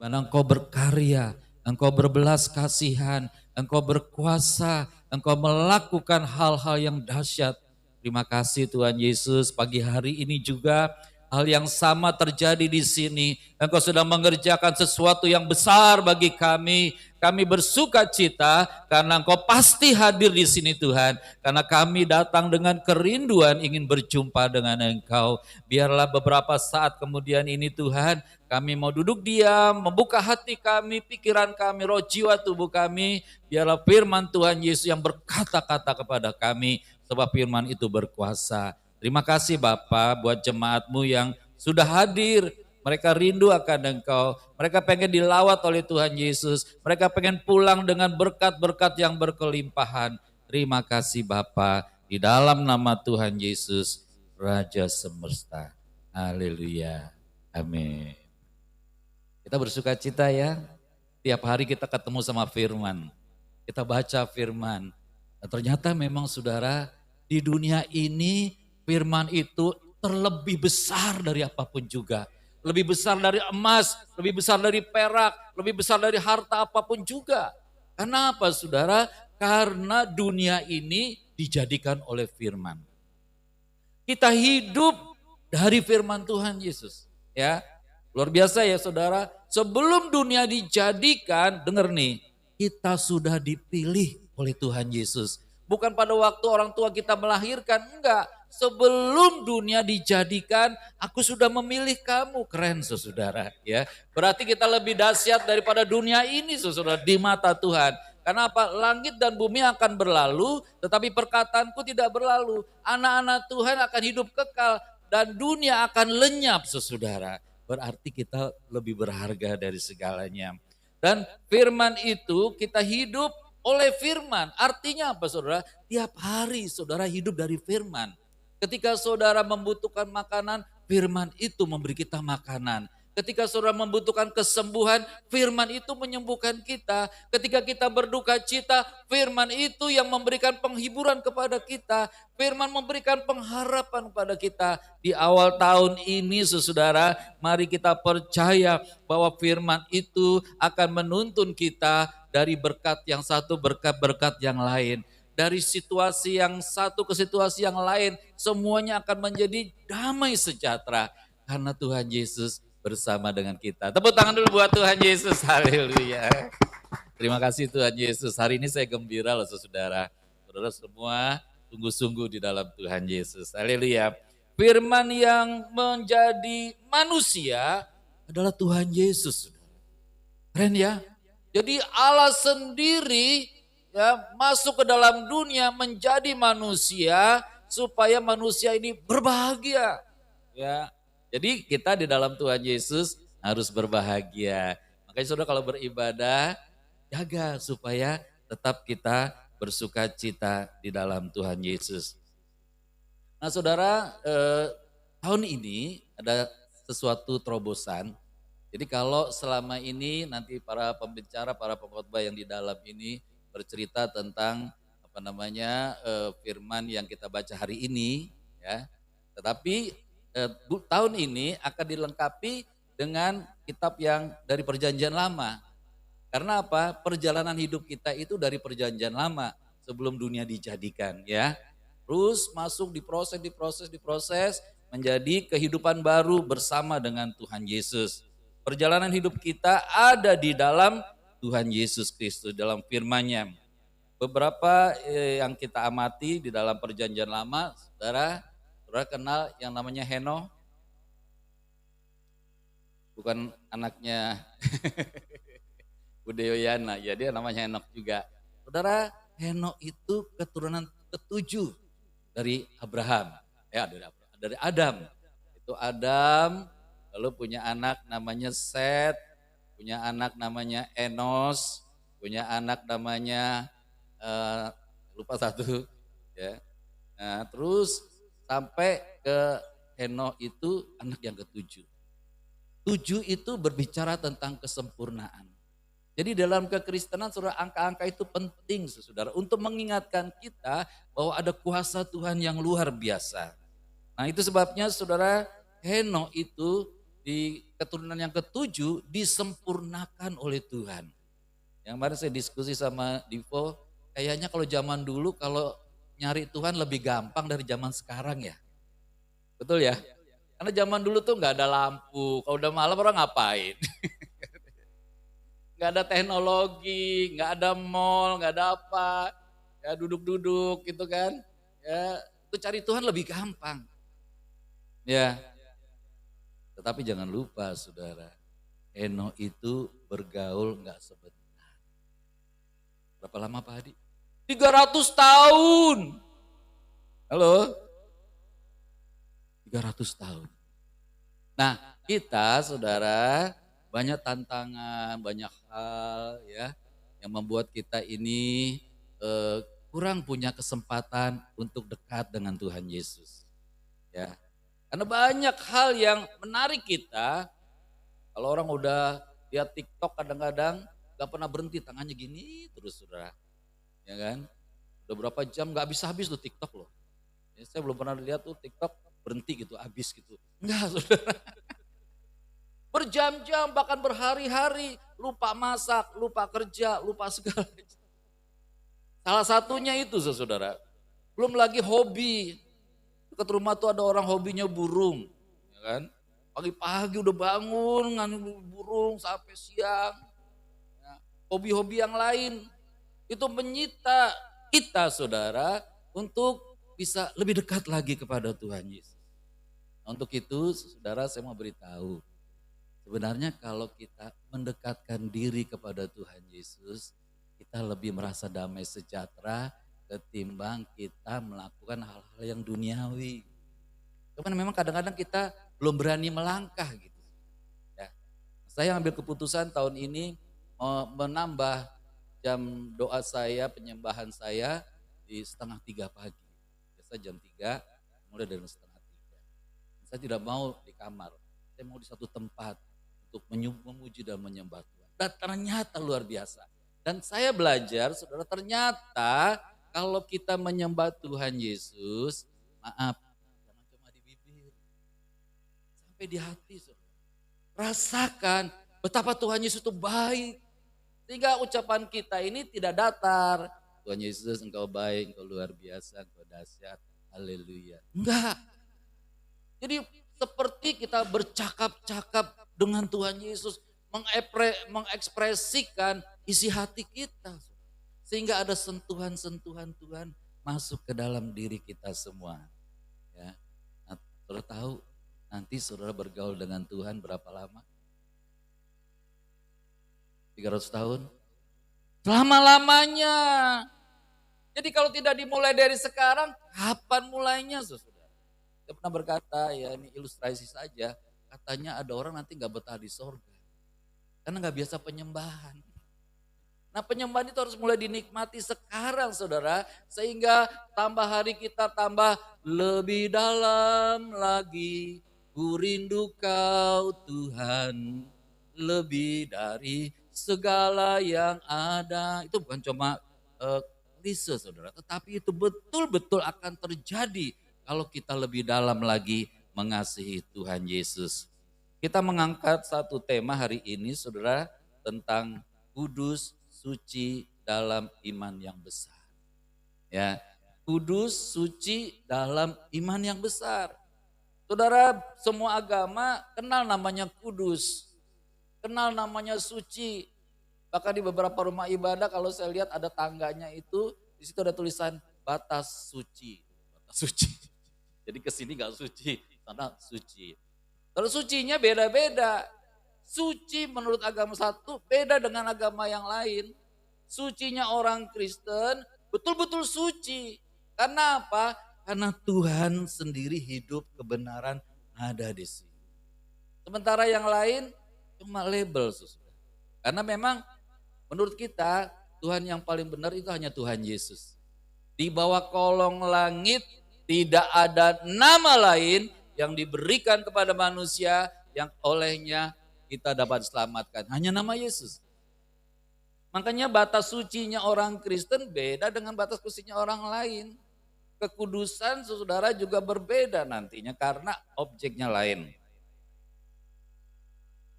karena Engkau berkarya, Engkau berbelas kasihan, Engkau berkuasa, Engkau melakukan hal-hal yang dahsyat. Terima kasih Tuhan Yesus, pagi hari ini juga hal yang sama terjadi di sini. Engkau sedang mengerjakan sesuatu yang besar bagi kami. Kami bersuka cita karena Engkau pasti hadir di sini Tuhan. Karena kami datang dengan kerinduan ingin berjumpa dengan Engkau. Biarlah beberapa saat kemudian ini Tuhan, kami mau duduk diam, membuka hati kami, pikiran kami, roh jiwa tubuh kami. Biarlah firman Tuhan Yesus yang berkata-kata kepada kami, sebab firman itu berkuasa. Terima kasih Bapa buat jemaat-Mu yang sudah hadir. Mereka rindu akan Engkau. Mereka pengen dilawat oleh Tuhan Yesus. Mereka pengen pulang dengan berkat-berkat yang berkelimpahan. Terima kasih Bapa. Di dalam nama Tuhan Yesus, Raja semesta. Haleluya. Amin. Kita bersuka cita ya. Tiap hari kita ketemu sama firman. Kita baca firman. Dan ternyata memang saudara, di dunia ini firman itu terlebih besar dari apapun juga. Lebih besar dari emas, lebih besar dari perak, lebih besar dari harta apapun juga. Karena apa saudara? Karena dunia ini dijadikan oleh firman. Kita hidup dari firman Tuhan Yesus. Ya, luar biasa ya saudara. Sebelum dunia dijadikan, dengar nih, kita sudah dipilih oleh Tuhan Yesus. Bukan pada waktu orang tua kita melahirkan, enggak. Sebelum dunia dijadikan, aku sudah memilih kamu. Keren saudara ya. Berarti kita lebih dahsyat daripada dunia ini saudara di mata Tuhan. Karena apa? Langit dan bumi akan berlalu, tetapi perkataanku tidak berlalu. Anak-anak Tuhan akan hidup kekal dan dunia akan lenyap saudara. Berarti kita lebih berharga dari segalanya. Dan firman itu kita hidup oleh firman. Artinya apa saudara? Tiap hari saudara hidup dari firman. Ketika saudara membutuhkan makanan, firman itu memberi kita makanan. Ketika saudara membutuhkan kesembuhan, firman itu menyembuhkan kita. Ketika kita berduka cita, firman itu yang memberikan penghiburan kepada kita. Firman memberikan pengharapan kepada kita. Di awal tahun ini saudara, mari kita percaya bahwa firman itu akan menuntun kita dari berkat yang satu, berkat-berkat yang lain. Dari situasi yang satu ke situasi yang lain, semuanya akan menjadi damai sejahtera. Karena Tuhan Yesus bersama dengan kita. Tepuk tangan dulu buat Tuhan Yesus, haleluya. Terima kasih Tuhan Yesus, hari ini saya gembira loh saudara. Saudara semua sungguh-sungguh di dalam Tuhan Yesus, haleluya. Firman yang menjadi manusia adalah Tuhan Yesus. Keren ya. Jadi Allah sendiri ya masuk ke dalam dunia menjadi manusia supaya manusia ini berbahagia. Ya. Jadi kita di dalam Tuhan Yesus harus berbahagia. Makanya saudara kalau beribadah jaga supaya tetap kita bersuka cita di dalam Tuhan Yesus. Nah saudara, tahun ini ada sesuatu terobosan. Jadi kalau selama ini nanti para pembicara, para pengkhotbah yang di dalam ini bercerita tentang firman yang kita baca hari ini, ya. Tetapi tahun ini akan dilengkapi dengan kitab yang dari Perjanjian Lama. Karena apa? Perjalanan hidup kita itu dari Perjanjian Lama sebelum dunia dijadikan, ya. Terus masuk diproses menjadi kehidupan baru bersama dengan Tuhan Yesus. Perjalanan hidup kita ada di dalam Tuhan Yesus Kristus, dalam firman-Nya. Beberapa yang kita amati di dalam Perjanjian Lama, saudara kenal yang namanya Henokh? Bukan anaknya Udeoyana, ya dia namanya Henokh juga. Saudara, Henokh itu keturunan ketujuh dari Abraham, ya dari Adam. Itu Adam, lalu punya anak namanya Set, punya anak namanya Enos, punya anak namanya lupa satu, ya. Nah, terus sampai ke Henokh itu anak yang ketujuh. Tujuh itu berbicara tentang kesempurnaan. Jadi dalam kekristenan saudara angka-angka itu penting saudara untuk mengingatkan kita bahwa ada kuasa Tuhan yang luar biasa. Nah itu sebabnya saudara Henokh itu di keturunan yang ketujuh disempurnakan oleh Tuhan. Yang kemarin saya diskusi sama Divo, kayaknya kalau zaman dulu kalau nyari Tuhan lebih gampang dari zaman sekarang ya. Betul ya? Karena zaman dulu tuh nggak ada lampu, kalau udah malam orang ngapain? Nggak ada teknologi, nggak ada mall, nggak ada apa, ya duduk-duduk gitu kan. Ya, itu cari Tuhan lebih gampang. Ya, tetapi jangan lupa saudara, Eno itu bergaul nggak sebentar. Berapa lama Pak Hadi? 300 tahun. Halo? 300 tahun. Nah, kita saudara banyak tantangan, banyak hal ya yang membuat kita ini kurang punya kesempatan untuk dekat dengan Tuhan Yesus. Ya. Karena banyak hal yang menarik kita. Kalau orang udah lihat TikTok kadang-kadang gak pernah berhenti, tangannya gini terus saudara. Ya kan? Udah berapa jam gak habis-habis tuh TikTok loh. Ya, saya belum pernah lihat tuh TikTok berhenti gitu, habis gitu. Enggak saudara. Berjam-jam bahkan berhari-hari lupa masak, lupa kerja, lupa segala. Salah satunya itu saudara. Belum lagi hobi. Dekat rumah tuh ada orang hobinya burung. Ya kan? Pagi-pagi udah bangun nganu burung sampai siang. Ya, hobi-hobi yang lain itu menyita kita saudara untuk bisa lebih dekat lagi kepada Tuhan Yesus. Nah, untuk itu saudara saya mau beritahu. Sebenarnya kalau kita mendekatkan diri kepada Tuhan Yesus, kita lebih merasa damai sejahtera ketimbang kita melakukan hal-hal yang duniawi. Cuman memang kadang-kadang kita belum berani melangkah gitu. Ya. Saya ambil keputusan tahun ini menambah jam doa saya, penyembahan saya di 2:30 pagi. Biasa jam 3, mulai dari 2:30. Saya tidak mau di kamar, saya mau di satu tempat untuk memuji dan menyembah Tuhan. Dan ternyata luar biasa. Dan saya belajar, saudara, ternyata kalau kita menyembah Tuhan Yesus, maaf, jangan cuma di bibir, sampai di hati, saudara. Rasakan betapa Tuhan Yesus itu baik. Sehingga ucapan kita ini tidak datar. Tuhan Yesus engkau baik, engkau luar biasa, engkau dahsyat. Haleluya. Enggak. Jadi seperti kita bercakap-cakap dengan Tuhan Yesus, mengekspresikan isi hati kita. Sehingga ada sentuhan-sentuhan Tuhan masuk ke dalam diri kita semua. Ya. Nah, saudara tahu nanti saudara bergaul dengan Tuhan berapa lama? 300 tahun? Selama-lamanya. Jadi kalau tidak dimulai dari sekarang, kapan mulainya saudara? Saya pernah berkata, ya ini ilustrasi saja, katanya ada orang nanti gak betah di sorga. Karena gak biasa penyembahan. Nah penyembahan itu harus mulai dinikmati sekarang saudara. Sehingga tambah hari kita tambah lebih dalam lagi. Ku rindu kau Tuhan, lebih dari segala yang ada. Itu bukan cuma klise saudara, tetapi itu betul-betul akan terjadi kalau kita lebih dalam lagi mengasihi Tuhan Yesus. Kita mengangkat satu tema hari ini saudara tentang kudus, suci dalam iman yang besar. Ya, kudus, suci dalam iman yang besar. Saudara, semua agama kenal namanya kudus, kenal namanya suci. Bahkan di beberapa rumah ibadah kalau saya lihat ada tangganya itu, di situ ada tulisan batas suci. Batas suci. Jadi ke sini enggak suci, sana suci. Kalau sucinya beda-beda. Suci menurut agama satu beda dengan agama yang lain. Sucinya orang Kristen betul-betul suci. Karena apa? Karena Tuhan sendiri hidup kebenaran ada di sini. Sementara yang lain cuma label. Karena memang menurut kita Tuhan yang paling benar itu hanya Tuhan Yesus. Di bawah kolong langit tidak ada nama lain yang diberikan kepada manusia yang olehnya kita dapat diselamatkan. Hanya nama Yesus. Makanya batas sucinya orang Kristen beda dengan batas sucinya orang lain. Kekudusan saudara juga berbeda nantinya karena objeknya lain.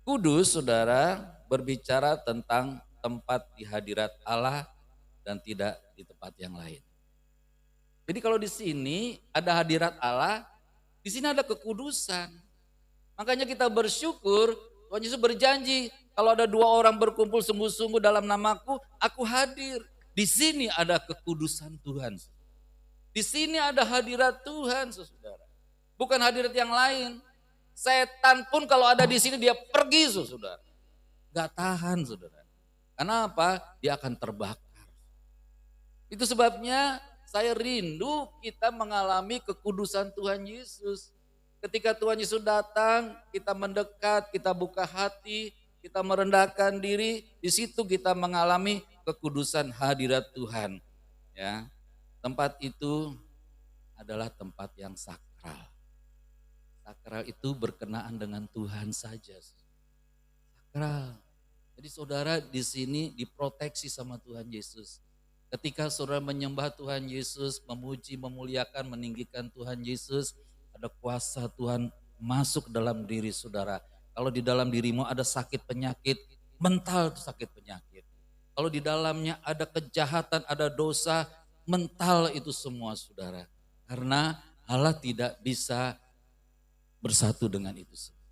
Kudus, saudara, berbicara tentang tempat di hadirat Allah dan tidak di tempat yang lain. Jadi kalau di sini ada hadirat Allah, di sini ada kekudusan. Makanya kita bersyukur, Tuhan Yesus berjanji, kalau ada dua orang berkumpul sungguh-sungguh dalam namaku, aku hadir. Di sini ada kekudusan Tuhan. Di sini ada hadirat Tuhan, saudara. Bukan hadirat yang lain. Setan pun kalau ada di sini dia pergi, saudara. Gak tahan, saudara. Karena apa? Dia akan terbakar. Itu sebabnya saya rindu kita mengalami kekudusan Tuhan Yesus. Ketika Tuhan Yesus datang, kita mendekat, kita buka hati, kita merendahkan diri, di situ kita mengalami kekudusan hadirat Tuhan. Ya, tempat itu adalah tempat yang sakral. Sakral itu berkenaan dengan Tuhan saja. Sakral. Jadi saudara di sini diproteksi sama Tuhan Yesus. Ketika saudara menyembah Tuhan Yesus, memuji, memuliakan, meninggikan Tuhan Yesus, ada kuasa Tuhan masuk dalam diri saudara. Kalau di dalam dirimu ada sakit penyakit, mental itu sakit penyakit. Kalau di dalamnya ada kejahatan, ada dosa, mental itu semua saudara. Karena Allah tidak bisa bersatu dengan itu semua.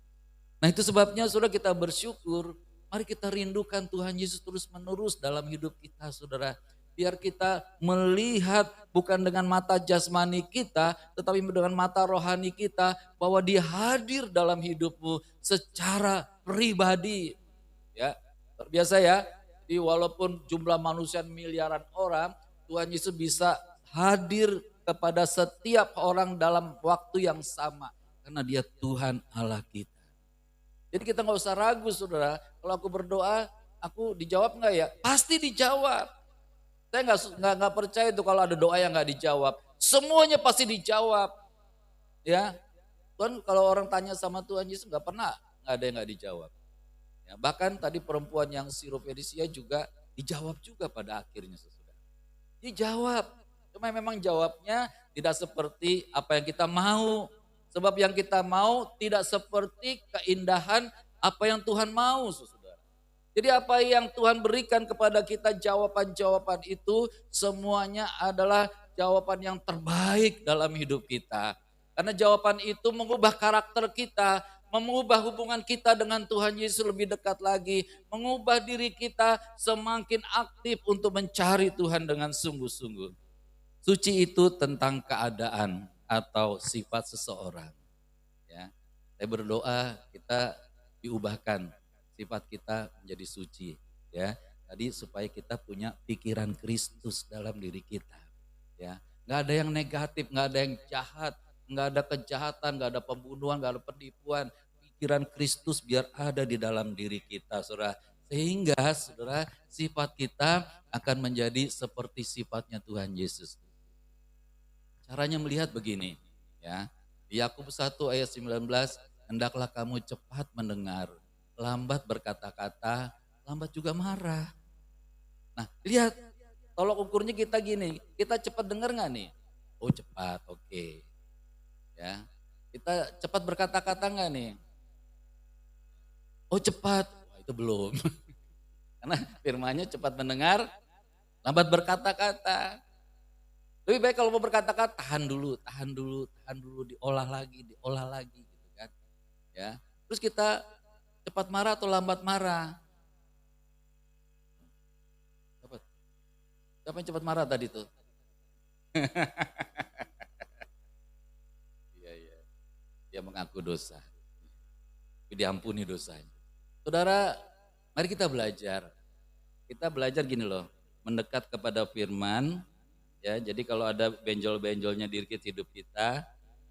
Nah itu sebabnya saudara kita bersyukur, mari kita rindukan Tuhan Yesus terus menerus dalam hidup kita saudara. Biar kita melihat bukan dengan mata jasmani kita, tetapi dengan mata rohani kita, bahwa Dia hadir dalam hidupmu secara pribadi. Ya, terbiasa ya. Jadi walaupun jumlah manusia miliaran orang, Tuhan Yesus bisa hadir kepada setiap orang dalam waktu yang sama. Karena Dia Tuhan Allah kita. Jadi kita nggak usah ragu saudara, kalau aku berdoa, aku dijawab nggak ya? Pasti dijawab. Saya nggak percaya itu kalau ada doa yang nggak dijawab. Semuanya pasti dijawab. Ya, Tuhan kalau orang tanya sama Tuhan Yesus nggak ada yang nggak dijawab. Ya, bahkan tadi perempuan yang Sirofenisia juga dijawab juga pada akhirnya sesudah. Dijawab, cuma memang jawabnya tidak seperti apa yang kita mau. Sebab yang kita mau tidak seperti keindahan apa yang Tuhan mau, saudara. Jadi apa yang Tuhan berikan kepada kita jawaban-jawaban itu semuanya adalah jawaban yang terbaik dalam hidup kita. Karena jawaban itu mengubah karakter kita, mengubah hubungan kita dengan Tuhan Yesus lebih dekat lagi, mengubah diri kita semakin aktif untuk mencari Tuhan dengan sungguh-sungguh. Suci itu tentang keadaan atau sifat seseorang. Ya, saya berdoa kita diubahkan sifat kita menjadi suci, ya. Tadi supaya kita punya pikiran Kristus dalam diri kita, ya. Nggak ada yang negatif, nggak ada yang jahat, nggak ada kejahatan, nggak ada pembunuhan, nggak ada penipuan. Pikiran Kristus biar ada di dalam diri kita, saudara. Sehingga, saudara, sifat kita akan menjadi seperti sifatnya Tuhan Yesus. Caranya melihat begini, ya. Di Yakobus 1 ayat 19, hendaklah kamu cepat mendengar, lambat berkata-kata, lambat juga marah. Nah lihat, tolok ukurnya kita gini, kita cepat dengar gak nih? Oh cepat, oke. Ya, kita cepat berkata-kata gak nih? Oh cepat, wah, itu belum. Karena firmannya cepat mendengar, lambat berkata-kata. Lebih baik kalau mau berkata-kata, tahan dulu, diolah lagi gitu kan. Ya, terus kita cepat marah atau lambat marah? Siapa yang cepat marah tadi tuh? Iya. Dia mengaku dosa. Diampuni dosanya. Saudara, mari kita belajar. Kita belajar gini loh, mendekat kepada firman. Ya, jadi kalau ada benjol-benjolnya di hidup kita,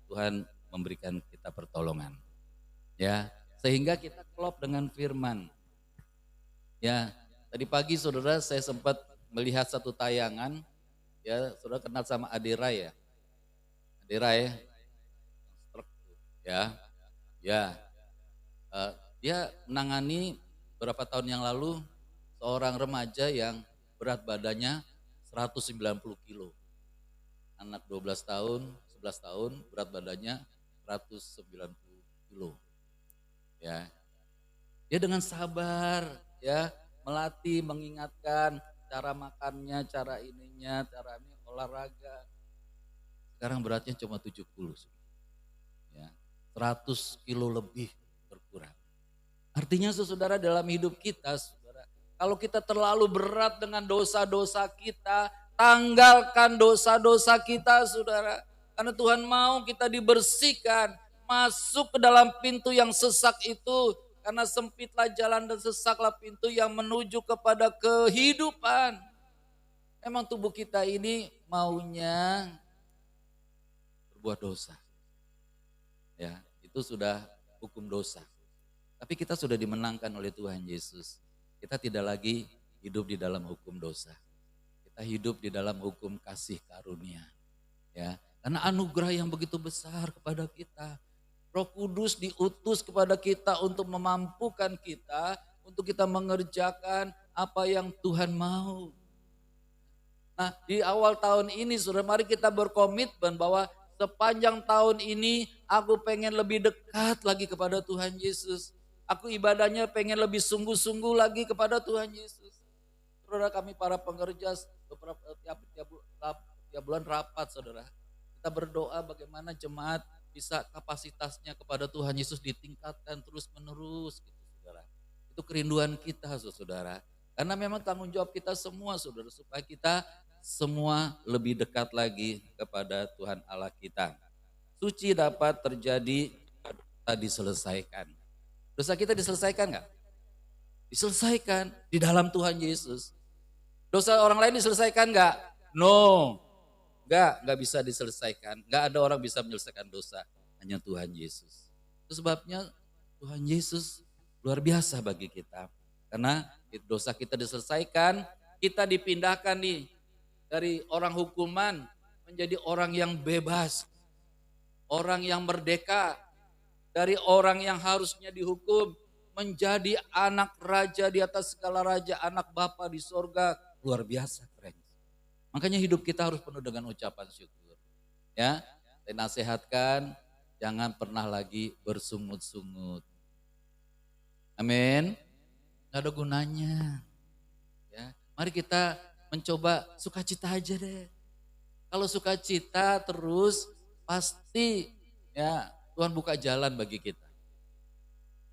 Tuhan memberikan kita pertolongan. Ya, sehingga kita klop dengan firman. Ya, tadi pagi saudara saya sempat melihat satu tayangan, ya saudara kenal sama Adira ya, ya, dia menangani beberapa tahun yang lalu seorang remaja yang berat badannya 190 kilo, anak 12 tahun, 11 tahun, berat badannya 190 kilo, ya. Dia dengan sabar ya melatih, mengingatkan cara makannya, cara ininya, cara ini olahraga. Sekarang beratnya cuma 70 ya. 100 kilo lebih berkurang. Artinya saudara dalam hidup kita saudara, kalau kita terlalu berat dengan dosa-dosa kita, tanggalkan dosa-dosa kita saudara. Karena Tuhan mau kita dibersihkan, masuk ke dalam pintu yang sesak itu. Karena sempitlah jalan dan sesaklah pintu yang menuju kepada kehidupan. Memang tubuh kita ini maunya berbuat dosa. Ya, itu sudah hukum dosa. Tapi kita sudah dimenangkan oleh Tuhan Yesus. Kita tidak lagi hidup di dalam hukum dosa. Kita hidup di dalam hukum kasih karunia. Ya, karena anugerah yang begitu besar kepada kita. Roh Kudus diutus kepada kita untuk memampukan kita, untuk kita mengerjakan apa yang Tuhan mau. Nah, di awal tahun ini saudara, mari kita berkomitmen bahwa sepanjang tahun ini aku pengen lebih dekat lagi kepada Tuhan Yesus. Aku ibadahnya pengen lebih sungguh-sungguh lagi kepada Tuhan Yesus. Saudara, kami para pengerja tiap bulan rapat saudara. Kita berdoa bagaimana jemaat bisa kapasitasnya kepada Tuhan Yesus ditingkatkan terus menerus gitu saudara. Itu kerinduan kita saudara. Karena memang tanggung jawab kita semua saudara, supaya kita semua lebih dekat lagi kepada Tuhan Allah kita. Suci dapat terjadi diselesaikan. Dosa kita diselesaikan nggak? Diselesaikan di dalam Tuhan Yesus. Dosa orang lain diselesaikan nggak? No, nggak bisa diselesaikan. Nggak ada orang bisa menyelesaikan dosa, hanya Tuhan Yesus. Itu sebabnya Tuhan Yesus luar biasa bagi kita. Karena dosa kita diselesaikan, kita dipindahkan nih dari orang hukuman menjadi orang yang bebas, orang yang merdeka. Dari orang yang harusnya dihukum menjadi anak raja di atas segala raja, anak Bapa di sorga. Luar biasa keren. Makanya hidup kita harus penuh dengan ucapan syukur. Ya, saya nasihatkan jangan pernah lagi bersungut-sungut. Amin. Gak ada gunanya. Ya, mari kita mencoba sukacita aja deh. Kalau sukacita terus pasti ya Tuhan buka jalan bagi kita.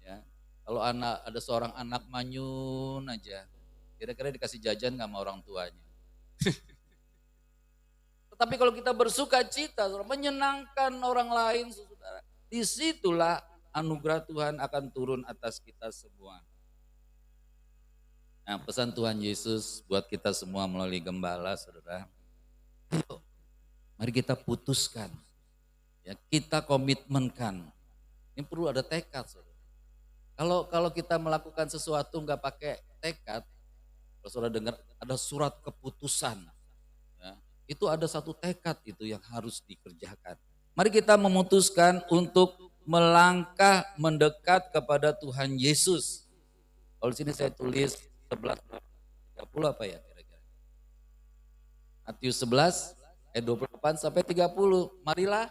Ya, kalau ada seorang anak manyun aja, kira-kira dikasih jajan nggak sama orang tuanya. Tetapi kalau kita bersuka cita, menyenangkan orang lain, saudara, disitulah anugerah Tuhan akan turun atas kita semua. Nah, pesan Tuhan Yesus buat kita semua melalui gembala, saudara. Mari kita putuskan. Ya, kita komitmenkan. Ini perlu ada tekad, saudara. Kalau kita melakukan sesuatu nggak pakai tekad, kalau saudara dengar ada surat keputusan, ya, itu ada satu tekad itu yang harus dikerjakan. Mari kita memutuskan untuk melangkah mendekat kepada Tuhan Yesus. Kalau di sini saya tulis 11:30 apa ya kira-kira? Matius 11 ayat 28 sampai 30. Marilah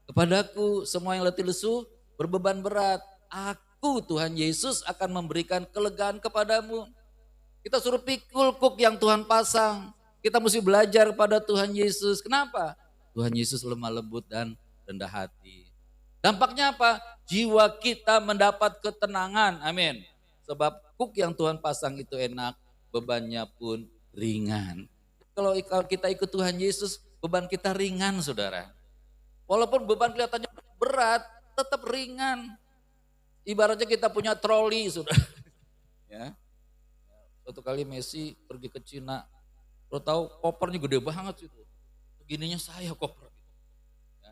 kepadaku semua yang letih lesu berbeban berat, aku Tuhan Yesus akan memberikan kelegaan kepadamu. Kita suruh pikul kuk yang Tuhan pasang. Kita mesti belajar pada Tuhan Yesus. Kenapa? Tuhan Yesus lemah lembut dan rendah hati. Dampaknya apa? Jiwa kita mendapat ketenangan. Amin. Sebab kuk yang Tuhan pasang itu enak, bebannya pun ringan. Kalau kita ikut Tuhan Yesus, beban kita ringan saudara. Walaupun beban kelihatannya berat, tetap ringan. Ibaratnya kita punya troli, sudah. Ya. Suatu kali Messi pergi ke Cina, lo tahu kopernya gede banget itu. Begininya saya koper. Ya.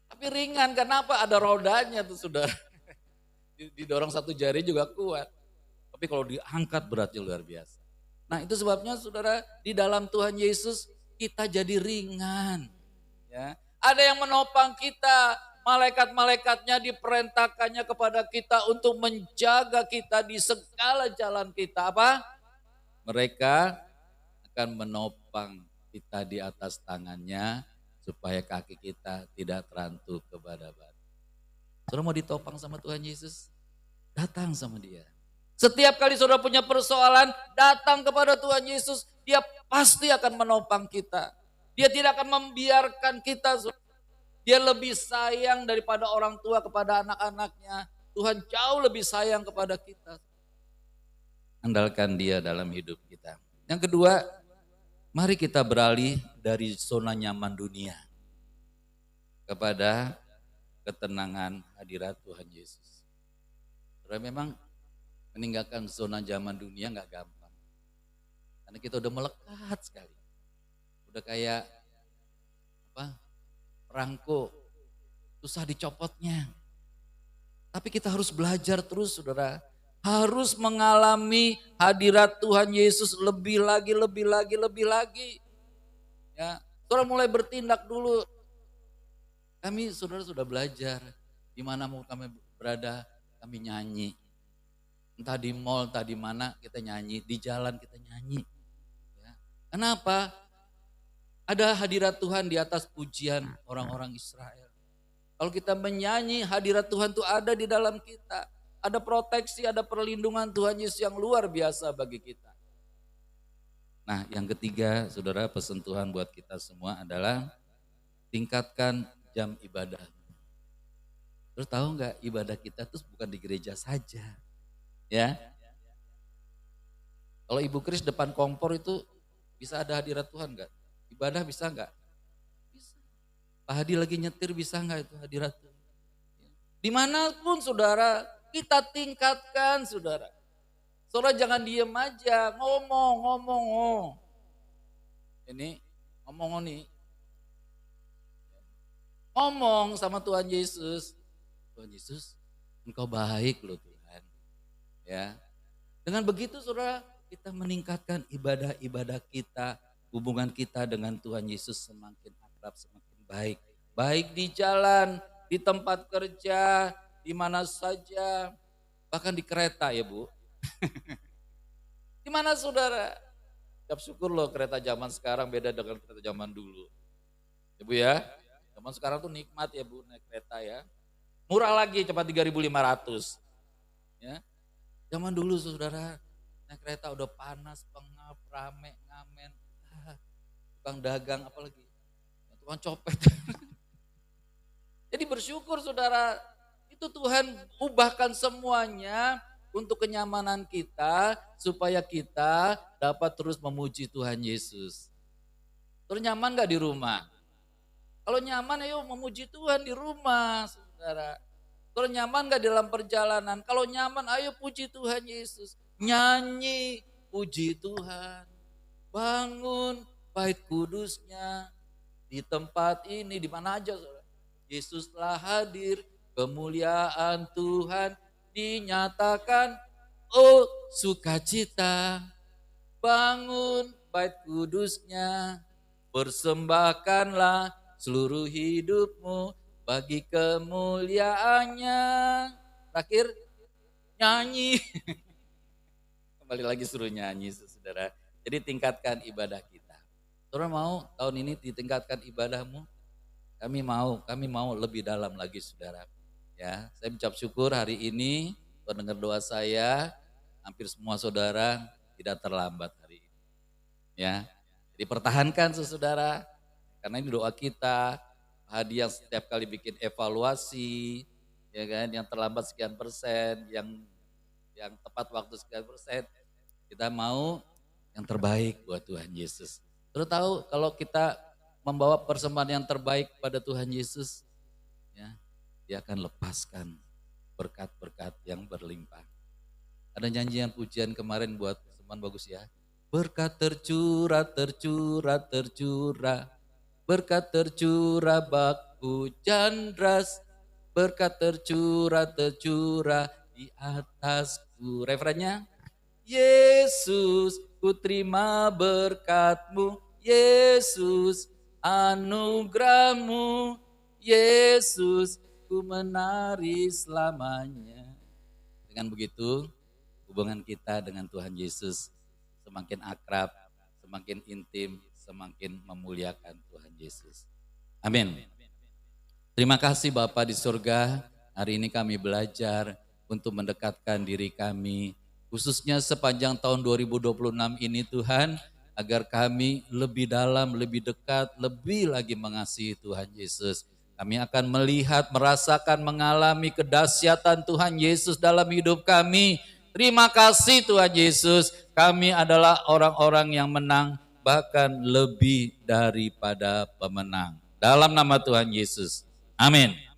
Tapi ringan, kenapa? Ada rodanya tuh sudah. Didorong satu jari juga kuat. Tapi kalau diangkat beratnya luar biasa. Nah itu sebabnya saudara, di dalam Tuhan Yesus kita jadi ringan. Ya. Ada yang menopang kita, malaikat-malaikatnya diperintahkannya kepada kita untuk menjaga kita di segala jalan kita. Apa? Mereka akan menopang kita di atas tangannya supaya kaki kita tidak terantuk kepada batu. Saudara mau ditopang sama Tuhan Yesus? Datang sama dia. Setiap kali saudara punya persoalan, datang kepada Tuhan Yesus. Dia pasti akan menopang kita. Dia tidak akan membiarkan kita. Dia lebih sayang daripada orang tua kepada anak-anaknya. Tuhan jauh lebih sayang kepada kita. Andalkan dia dalam hidup kita. Yang kedua, mari kita beralih dari zona nyaman dunia kepada ketenangan hadirat Tuhan Yesus. Karena memang meninggalkan zona nyaman dunia nggak gampang. Karena kita udah melekat sekali. Udah kayak perangko, susah dicopotnya. Tapi kita harus belajar terus, saudara. Harus mengalami hadirat Tuhan Yesus lebih lagi. Ya, saudara mulai bertindak dulu. Kami saudara sudah belajar, di mana mau kami berada, kami nyanyi. Entah di mall, entah di mana kita nyanyi, di jalan kita nyanyi. Ya. Kenapa? Ada hadirat Tuhan di atas pujian orang-orang Israel. Kalau kita menyanyi, hadirat Tuhan itu ada di dalam kita. Ada proteksi, ada perlindungan Tuhan Yesus yang luar biasa bagi kita. Nah, yang ketiga, saudara, pesan Tuhan buat kita semua adalah tingkatkan jam ibadah. Terus tahu nggak, ibadah kita tuh bukan di gereja saja, ya. Kalau Ibu Kris depan kompor itu bisa ada hadirat Tuhan nggak? Ibadah bisa nggak? Bisa. Pak Hadi lagi nyetir bisa nggak itu hadirat Tuhan? Dimanapun saudara, kita tingkatkan saudara. Saudara jangan diem aja, ngomong. Ini ngomong nih. Ngomong sama Tuhan Yesus. Tuhan Yesus, Engkau baik loh Tuhan. Ya. Dengan begitu saudara, kita meningkatkan ibadah-ibadah kita, hubungan kita dengan Tuhan Yesus semakin akrab, semakin baik. Baik di jalan, di tempat kerja, di mana saja, bahkan di kereta ya Bu. Di mana saudara? Ucap syukur loh kereta zaman sekarang beda dengan kereta zaman dulu. Ya Bu ya, zaman sekarang tuh nikmat ya Bu naik kereta ya. Murah lagi cuma 3.500. Ya. Zaman dulu saudara naik kereta udah panas, pengap, rame, ngamen. Tukang dagang apalagi. Tukang copet. Jadi bersyukur saudara, itu Tuhan ubahkan semuanya untuk kenyamanan kita supaya kita dapat terus memuji Tuhan Yesus. Terus nyaman gak di rumah? Kalau nyaman ayo memuji Tuhan di rumah saudara. Terus nyaman gak dalam perjalanan? Kalau nyaman ayo puji Tuhan Yesus. Nyanyi puji Tuhan. Bangun bait kudusnya di tempat ini, di mana aja saudara. Yesus telah hadir, kemuliaan Tuhan dinyatakan, oh sukacita, bangun bait kudusnya, persembahkanlah seluruh hidupmu bagi kemuliaannya. Terakhir, nyanyi. Kembali lagi suruh nyanyi saudara. Jadi tingkatkan ibadah kita. Saudara mau tahun ini ditingkatkan ibadahmu? Kami mau lebih dalam lagi saudara. Ya, saya ucap syukur hari ini mendengar doa saya, hampir semua saudara tidak terlambat hari ini. Ya, jadi pertahankan saudara, karena ini doa kita. Hadi yang setiap kali bikin evaluasi, ya kan, yang terlambat sekian persen, yang tepat waktu sekian persen, kita mau yang terbaik buat Tuhan Yesus. Terus tahu kalau kita membawa persembahan yang terbaik pada Tuhan Yesus, ya, Dia akan lepaskan berkat-berkat yang berlimpah. Ada nyanyian pujian kemarin buat persembahan bagus ya. Berkat tercurah, tercurah, tercurah. Berkat tercurah bak hujan deras. Berkat tercurah, tercurah di atasku. Referennya, Yesus ku terima berkat-Mu. Yesus anugerah-Mu, Yesus ku menari selamanya. Dengan begitu hubungan kita dengan Tuhan Yesus semakin akrab, semakin intim, semakin memuliakan Tuhan Yesus. Amin. Terima kasih Bapa di surga, hari ini kami belajar untuk mendekatkan diri kami. Khususnya sepanjang tahun 2026 ini Tuhan, agar kami lebih dalam, lebih dekat, lebih lagi mengasihi Tuhan Yesus. Kami akan melihat, merasakan, mengalami kedahsyatan Tuhan Yesus dalam hidup kami. Terima kasih Tuhan Yesus, kami adalah orang-orang yang menang, bahkan lebih daripada pemenang. Dalam nama Tuhan Yesus, amin.